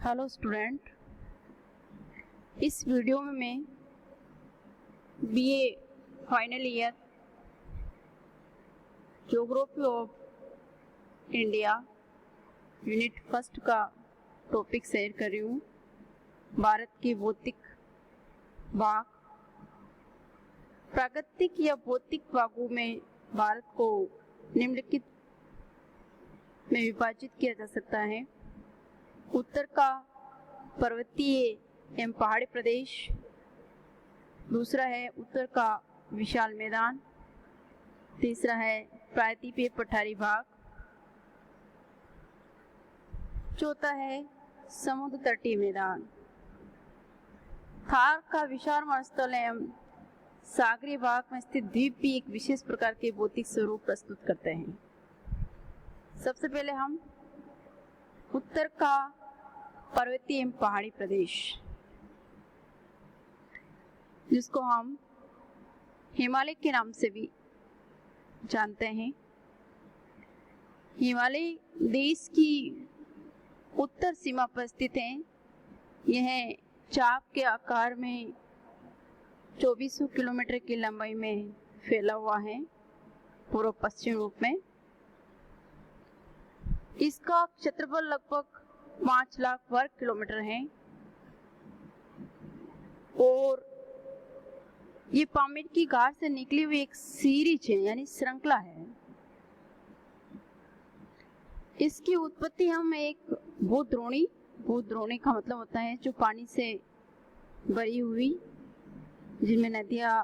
Hello student, इस video में मैं BA final year geography of India unit first का टॉपिक शेयर कर रही हूँ। भारत के भौतिक भाग। प्राकृतिक या भौतिक भागों में भारत को निम्नलिखित में विभाजित किया जा सकता है। उत्तर का पर्वतीय एवं पहाड़ी प्रदेश, दूसरा है उत्तर का विशाल मैदान, तीसरा है प्रायद्वीपीय पठारी भाग, चौथा है समुद्र तटीय मैदान। थार का विशाल मरुस्थल एवं सागरीय भाग में स्थित द्वीप भी एक विशेष प्रकार के भौतिक स्वरूप प्रस्तुत करते हैं। सबसे पहले हम उत्तर का पर्वतीय एवं पहाड़ी प्रदेश, जिसको हम हिमालय के नाम से भी जानते हैं। हिमालय देश की उत्तर सीमा पर स्थित है। यह चाप के आकार में 2400 किलोमीटर की लंबाई में फैला हुआ है, पूर्व पश्चिम रूप में। इसका क्षेत्रफल लगभग 5 लाख वर्ग किलोमीटर है और ये पामीर की घाट से निकली हुई एक सीरीज है, यानी श्रृंखला है। इसकी उत्पत्ति हम एक भूद्रोणी का मतलब होता है जो पानी से भरी हुई, जिनमें नदियां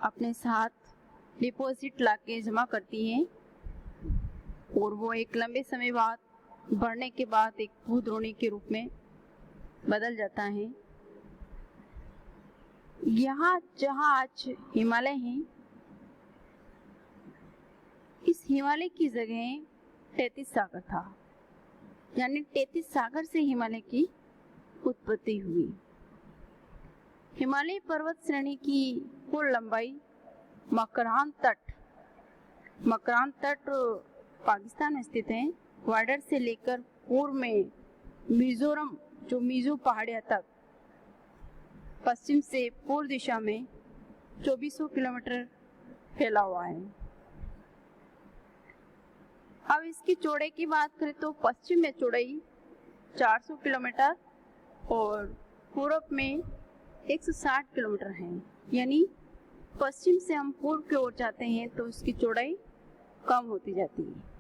अपने साथ डिपॉजिट लाके जमा करती हैं और वो एक लंबे समय बाद बढ़ने के बाद एक भूद्रोणी के रूप में बदल जाता है। यहाँ जहाँ आज हिमालय है, इस हिमालय की जगह 33 सागर था, यानी 33 सागर से हिमालय की उत्पत्ति हुई। हिमालय पर्वत श्रेणी की कुल लंबाई मकरान तट पाकिस्तान में स्थित है। बॉर्डर से लेकर पूर्व में मिजोरम जो मिजो पहाड़ियां तक, पश्चिम से पूर्व दिशा में 2400 किलोमीटर फैला हुआ है। अब इसकी चौड़ाई की बात करें तो पश्चिम में चौड़ाई 400 किलोमीटर और पूर्व में 160 किलोमीटर है। यानी पश्चिम से हम पूर्व की ओर जाते हैं तो इसकी चौड़ाई कम होती जाती है।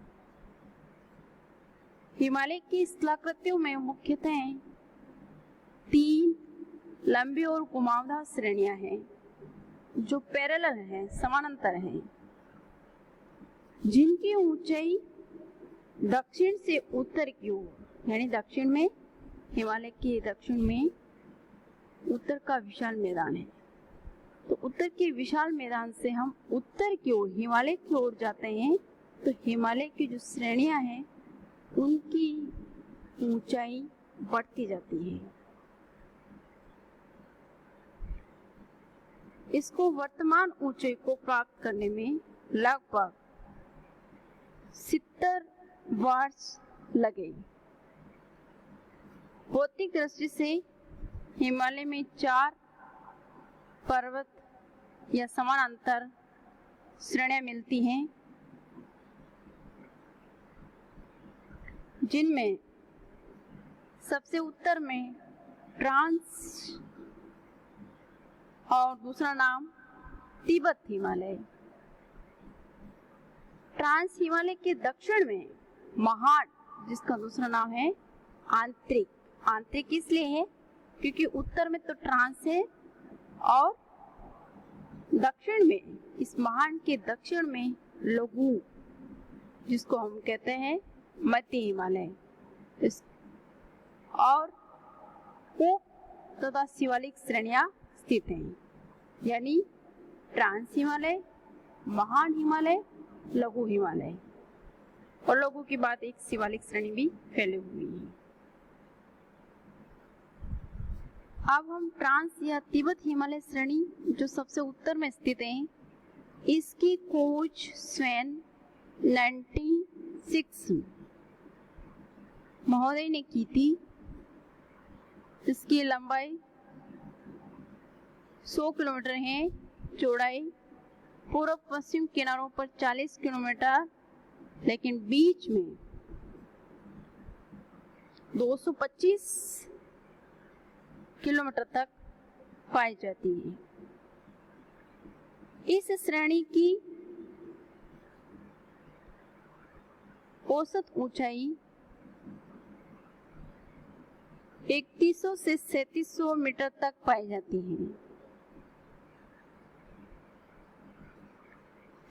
हिमालय की स्थलाकृतियों में मुख्यतः 3 लंबी और घुमावदार श्रेणियां हैं जो पैरेलल हैं, समानांतर हैं, जिनकी ऊंचाई दक्षिण से उत्तर की ओर, यानी दक्षिण में, हिमालय के दक्षिण में उत्तर का विशाल मैदान है। तो उत्तर के विशाल मैदान से हम उत्तर की ओर, हिमालय की ओर जाते हैं तो हिमालय की जो श्रेणियां हैं उनकी ऊंचाई बढ़ती जाती है। इसको वर्तमान ऊंचाई को प्राप्त करने में लगभग 70 वर्ष लगे। भौतिक दृष्टि से हिमालय में 4 पर्वत या समानांतर श्रेणियां मिलती हैं, जिनमें सबसे उत्तर में ट्रांस और दूसरा नाम तिब्बत हिमालय। ट्रांस हिमालय के दक्षिण में महाड, जिसका दूसरा नाम है आंतरिक इसलिए है क्योंकि उत्तर में तो ट्रांस है और दक्षिण में, इस महाड के दक्षिण में लघु, जिसको हम कहते हैं मध्य हिमालय, और उप तथा शिवालिक श्रेणियां स्थित हैं, यानी ट्रांस हिमालय, महान हिमालय, लघु हिमालय, और लघु की बात एक शिवालिक श्रेणी भी फैली हुई है। अब हम ट्रांस या तिब्बत हिमालय श्रेणी जो सबसे उत्तर में स्थित है, इसकी खोज स्वयं 1906 महोदय ने की थी की लंबाई 100 किलोमीटर है, चौड़ाई पूर्व पश्चिम किनारों पर 40 किलोमीटर, लेकिन बीच में 225 किलोमीटर तक पाई जाती है। इस श्रेणी की औसत ऊंचाई 3100 से 3700 मीटर तक पाई जाती है।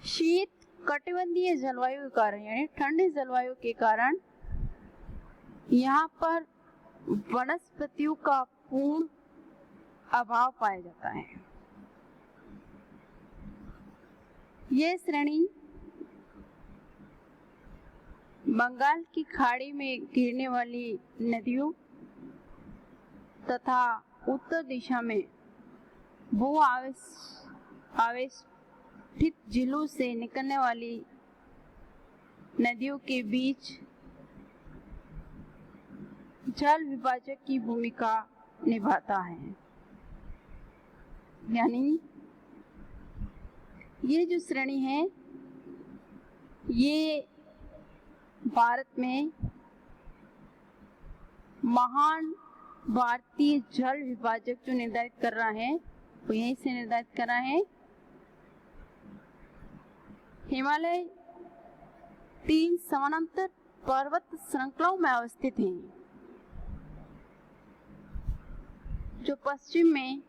शीत कटिबंधीय जलवायु के कारण यानी ठंडी जलवायु के कारण यहाँ पर वनस्पतियों का पूर्ण अभाव पाया जाता है। यह श्रेणी बंगाल की खाड़ी में गिरने वाली नदियों तथा उत्तर दिशा में भू आवेष्टित झीलों से निकलने वाली नदियों के बीच जल विभाजक की भूमिका निभाता है। यानी ये जो श्रेणी है ये भारत में महान भारतीय जल विभाजक जो निर्धारित कर रहा है वो यहीं से निर्धारित कर रहा है। हिमालय 3 समानांतर पर्वत श्रृंखलाओं में अवस्थित हैं, जो पश्चिम में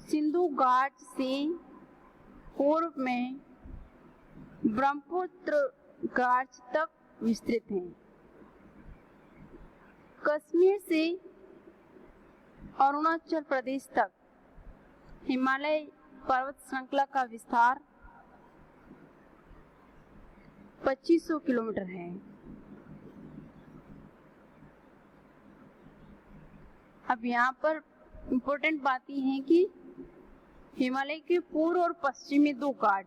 सिंधु घाट से पूर्व में ब्रह्मपुत्र घाट तक विस्तृत हैं। कश्मीर से अरुणाचल प्रदेश तक हिमालय पर्वत श्रृंखला का विस्तार 2500 किलोमीटर है। अब यहाँ पर इम्पोर्टेंट बात यह है कि हिमालय के पूर्व और पश्चिम में 2 घाट,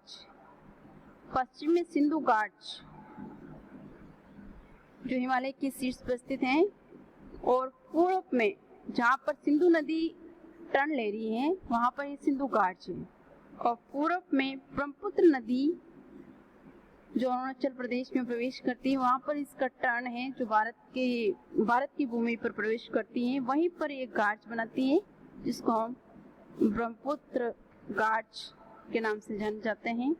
पश्चिम में सिंधु घाट जो हिमालय के शीर्ष पर स्थित हैं, और पूर्व में जहाँ पर सिंधु नदी टर्न ले रही है वहाँ पर ये सिंधु घाट है, और पूर्व में ब्रह्मपुत्र नदी जो अरुणाचल प्रदेश में प्रवेश करती है वहाँ पर इसका टर्न है, जो भारत की भूमि पर प्रवेश करती है, वहीं पर एक घाट बनाती है जिसको हम ब्रह्मपुत्र घाट के नाम से जाने जाते हैं।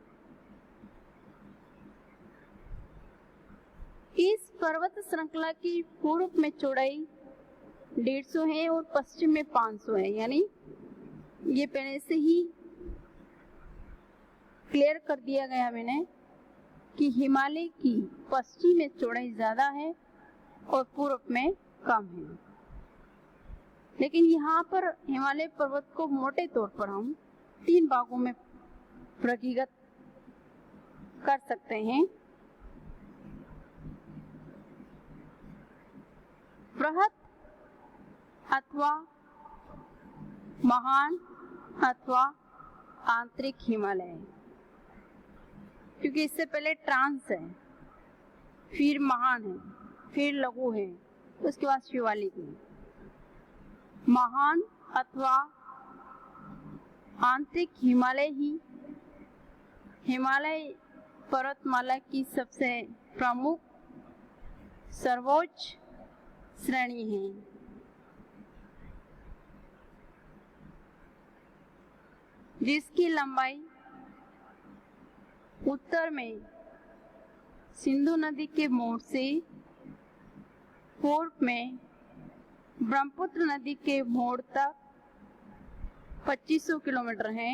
इस पर्वत श्रृंखला की पूर्व में चौड़ाई 150 है और पश्चिम में 500 है। यानी ये पहले से ही क्लियर कर दिया गया मैंने कि हिमालय की पश्चिम में चौड़ाई ज्यादा है और पूर्व में कम है। लेकिन यहाँ पर हिमालय पर्वत को मोटे तौर पर हम 3 भागों में वर्गीकृत कर सकते हैं। बृहत अथवा महान अथवा आंतरिक हिमालय, क्योंकि इससे पहले ट्रांस है, फिर महान है, फिर लघु है, उसके बाद शिवालिक है। महान अथवा आंतरिक हिमालय ही हिमालय पर्वतमाला की सबसे प्रमुख सर्वोच्च श्रेणी है। जिसकी लंबाई उत्तर में सिंधु नदी के मोड़ से पूर्व में ब्रह्मपुत्र नदी के मोड़ तक 2500 किलोमीटर है।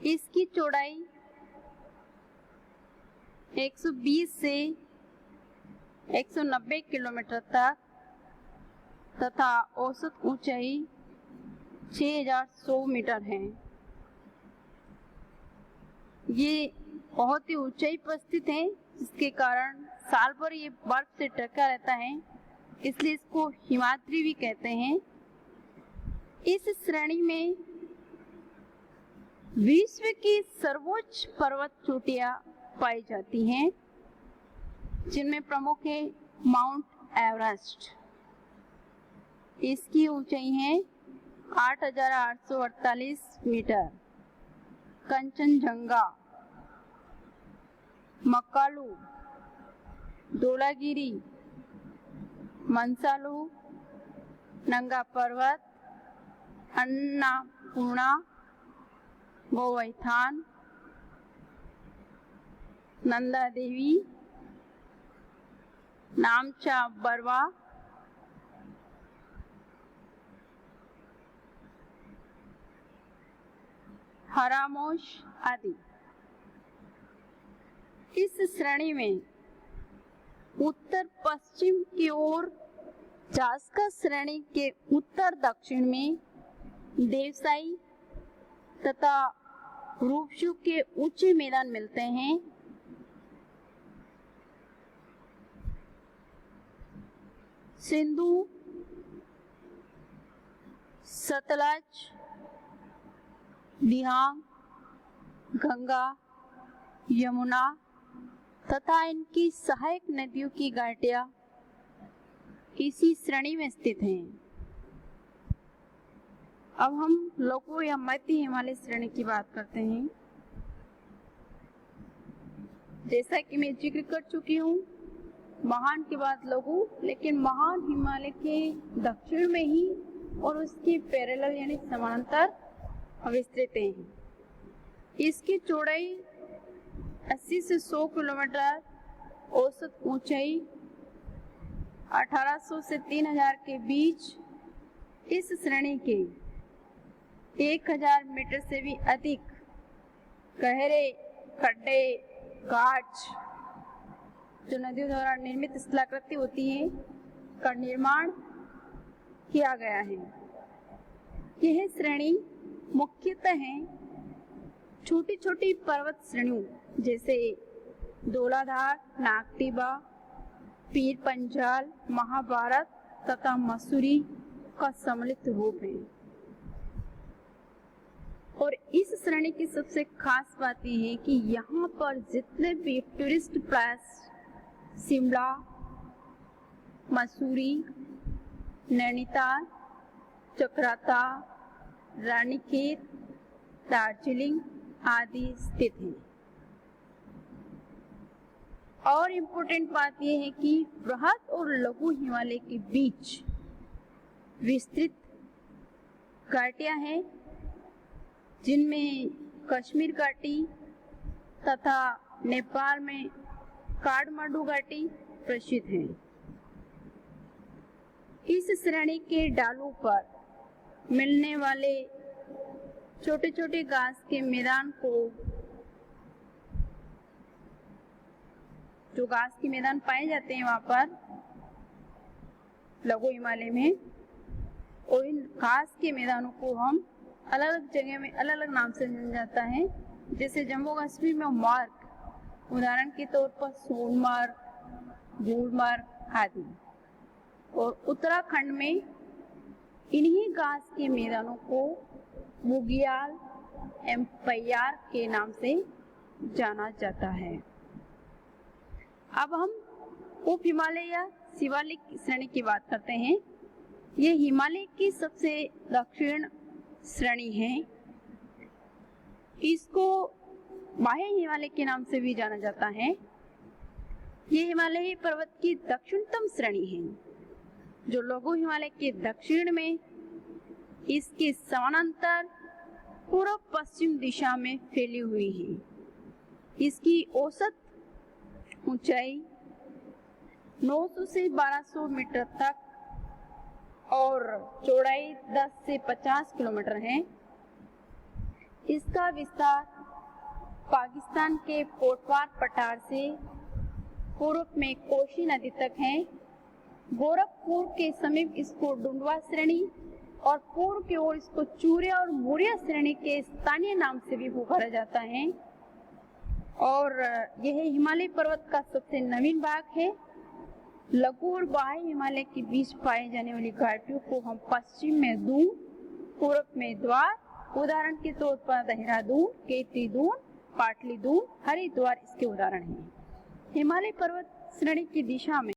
इसकी चौड़ाई 120 से 190 किलोमीटर तक तथा औसत ऊंचाई 6100 मीटर है। ये बहुत ही ऊंचाई पर स्थित है, जिसके कारण साल भर ये बर्फ से ढका रहता है, इसलिए इसको हिमाद्री भी कहते हैं। इस श्रेणी में विश्व की सर्वोच्च पर्वत चोटियां पाई जाती हैं, जिनमें प्रमुख है माउंट एवरेस्ट, इसकी ऊंचाई है 8,848 मीटर। कंचनजंगा, मकालू, धौलागिरी, मंसालू, नंगा पर्वत, अन्नपूर्णा, गोवर्धन, नंदा देवी, नामचा बरवा, हरामोश आदि। इस श्रेणी में उत्तर पश्चिम की ओर जास्का श्रेणी के उत्तर दक्षिण में देवसाई तथा रूपसू के ऊंचे मैदान मिलते हैं। सिंधु, सतलज, दिहांग, गंगा, यमुना तथा इनकी सहायक नदियों की घाटियां इसी श्रेणी में स्थित हैं। अब हम लघु या मध्य हिमालय श्रेणी की बात करते हैं। जैसा कि मैं जिक्र कर चुकी हूँ, महान के बाद लघु, लेकिन महान हिमालय के दक्षिण में ही और उसके पैरेलल यानी समानांतर विस्तृत हैं। इसकी चौड़ाई 80 से 100 किलोमीटर, औसत ऊंचाई 1800 से 3000 के बीच। इस श्रेणी के 1000 मीटर से भी अधिक गहरे खड्डे, घाट जो नदियों द्वारा निर्मित स्थलाकृति होती है का निर्माण किया गया है। यह श्रेणी मुख्यतः छोटी छोटी पर्वत श्रेणियों जैसे धौलाधार, नागटिबा, पीर पंजाल, महाभारत तथा मसूरी का सम्मिलित रूप है। और इस श्रेणी की सबसे खास बात यह है कि यहाँ पर जितने भी टूरिस्ट प्लेस शिमला, मसूरी, नैनीताल, चक्राता, रानीखेत, दार्जिलिंग आदि स्थित हैं। और इम्पोर्टेंट बात यह है कि बृहद और लघु हिमालय के बीच विस्तृत घाटियां हैं, जिनमें कश्मीर घाटी तथा नेपाल में काठमांडू घाटी प्रसिद्ध है। इस श्रेणी के ढालों पर मिलने वाले छोटे छोटे घास के मैदान को, जो घास के मैदान पाए जाते हैं वहां पर लघु हिमालय में, और इन घास के मैदानों को हम अलग अलग जगह में अलग अलग नाम से जाना जाता है। जैसे जम्मू कश्मीर में मार्ग, उदाहरण के तौर पर सोनमार्ग, गुलमार्ग आदि, और उत्तराखंड में इन्हीं घास के मैदानों को बुग्याल एवं पय्यार के नाम से जाना जाता है। अब हम उप हिमालय या शिवालिक श्रेणी की बात करते हैं। ये हिमालय की सबसे दक्षिण श्रेणी है। इसको बाह्य हिमालय के नाम से भी जाना जाता है। ये हिमालयी पर्वत की दक्षिणतम श्रेणी है, जो लघु हिमालय के दक्षिण में इसके समानांतर पूर्व पश्चिम दिशा में फैली हुई है। इसकी औसत ऊंचाई 900 से 1200 मीटर तक और चौड़ाई 10 से 50 किलोमीटर है। इसका विस्तार पाकिस्तान के पोटवार पठार से पूर्व में कोशी नदी तक है। गोरखपुर के समीप इसको डुंडवा श्रेणी और पूर्व की ओर इसको चूरिया और मुरिया श्रेणी के स्थानीय नाम से भी पुकारा जाता है। और यह हिमालय पर्वत का सबसे नवीन भाग है। लघु और बाह्य हिमालय के बीच पाए जाने वाली घाटियों को हम पश्चिम में दून, पूर्व में द्वार, उदाहरण के तौर पर देहरादून, केतली दून, पाटली दून, हरिद्वार इसके उदाहरण हैं। हिमालय पर्वत श्रेणी की दिशा में